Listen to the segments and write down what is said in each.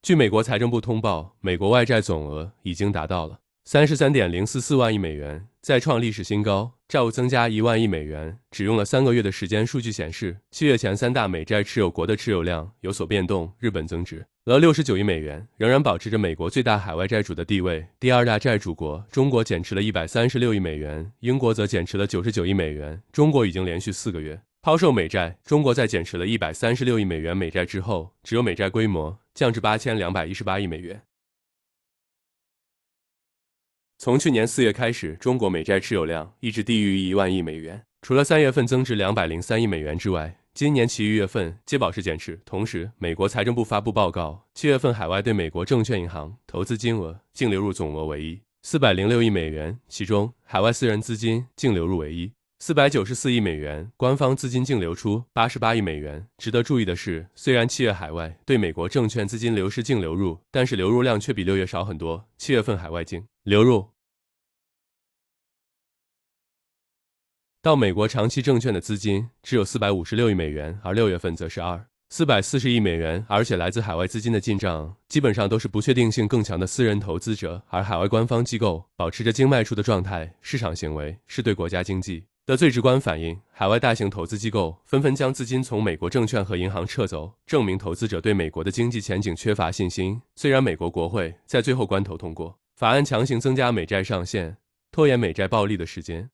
据美国财政部通报，美国外债总额已经达到了33.044万亿美元，再创历史新高，债务增加1万亿美元，只用了3个月的时间。数据显示，7月前3大美债持有国的持有量有所变动，日本增值了69亿美元，仍然保持着美国最大海外债主的地位。第二大债主国中国减持了136亿美元，英国则减持了99亿美元。中国已经连续4个月抛售美债，中国在减持了136亿美元美债之后，只有美债规模降至8218亿美元。从去年4月开始，中国美债持有量一直低于1万亿美元，除了3月份增至203亿美元之外，今年其余月份皆保持减持。同时，美国财政部发布报告，7月份海外对美国证券银行投资金额净流入总额为406亿美元，其中海外私人资金净流入为494亿美元，官方资金净流出88亿美元。值得注意的是，虽然7月海外对美国证券资金流失净流入，但是流入量却比6月少很多。7月份海外净流入到美国长期证券的资金只有456亿美元，而6月份则是440亿美元，而且来自海外资金的进账基本上都是不确定性更强的私人投资者，而海外官方机构保持着净卖出的状态。市场行为是对国家经济的最直观反应，海外大型投资机构纷纷将资金从美国证券和银行撤走，证明投资者对美国的经济前景缺乏信心。虽然美国国会在最后关头通过法案，强行增加美债上限，拖延美债暴利的时间，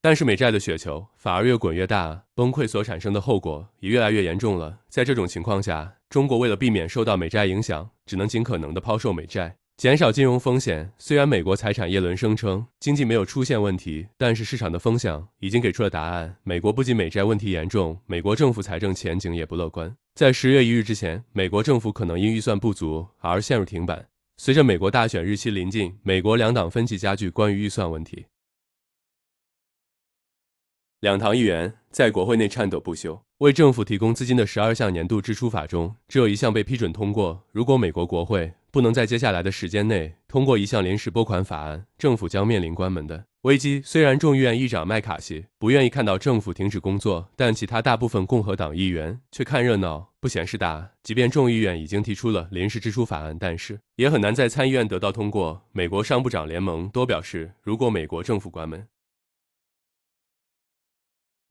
但是美债的雪球反而越滚越大，崩溃所产生的后果也越来越严重了。在这种情况下，中国为了避免受到美债影响，只能尽可能的抛售美债，减少金融风险。虽然美国财产业论声称经济没有出现问题，但是市场的风向已经给出了答案。美国不仅美债问题严重，美国政府财政前景也不乐观。在10月1日之前，美国政府可能因预算不足而陷入停摆。随着美国大选日期临近，美国两党分歧加剧关于预算问题。两党议员在国会内颤抖不休。为政府提供资金的12项年度支出法中，只有1项被批准通过。如果美国国会不能在接下来的时间内通过一项临时拨款法案，政府将面临关门的危机。虽然众议院议长麦卡锡不愿意看到政府停止工作，但其他大部分共和党议员却看热闹不嫌事大。即便众议院已经提出了临时支出法案，但是也很难在参议院得到通过。美国商部长联盟都表示，如果美国政府关门，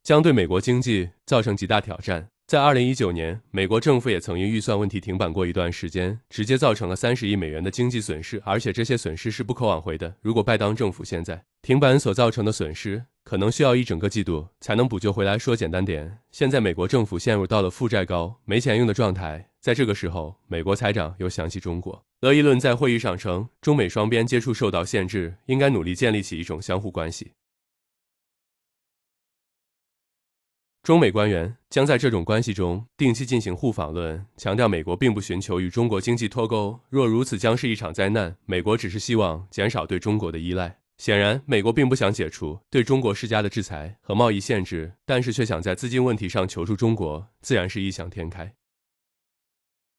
将对美国经济造成极大挑战。在2019年，美国政府也曾因预算问题停摆过一段时间，直接造成了30亿美元的经济损失，而且这些损失是不可挽回的。如果拜登政府现在停摆所造成的损失，可能需要一整个季度才能补救回来。说简单点，现在美国政府陷入到了负债高、没钱用的状态。在这个时候，美国财长又想起中国。勒伊伦在会议上称，中美双边接触受到限制，应该努力建立起一种相互关系。中美官员将在这种关系中定期进行互访论，强调美国并不寻求与中国经济脱钩，若如此将是一场灾难。美国只是希望减少对中国的依赖。显然，美国并不想解除对中国施加的制裁和贸易限制，但是却想在资金问题上求助中国，自然是异想天开。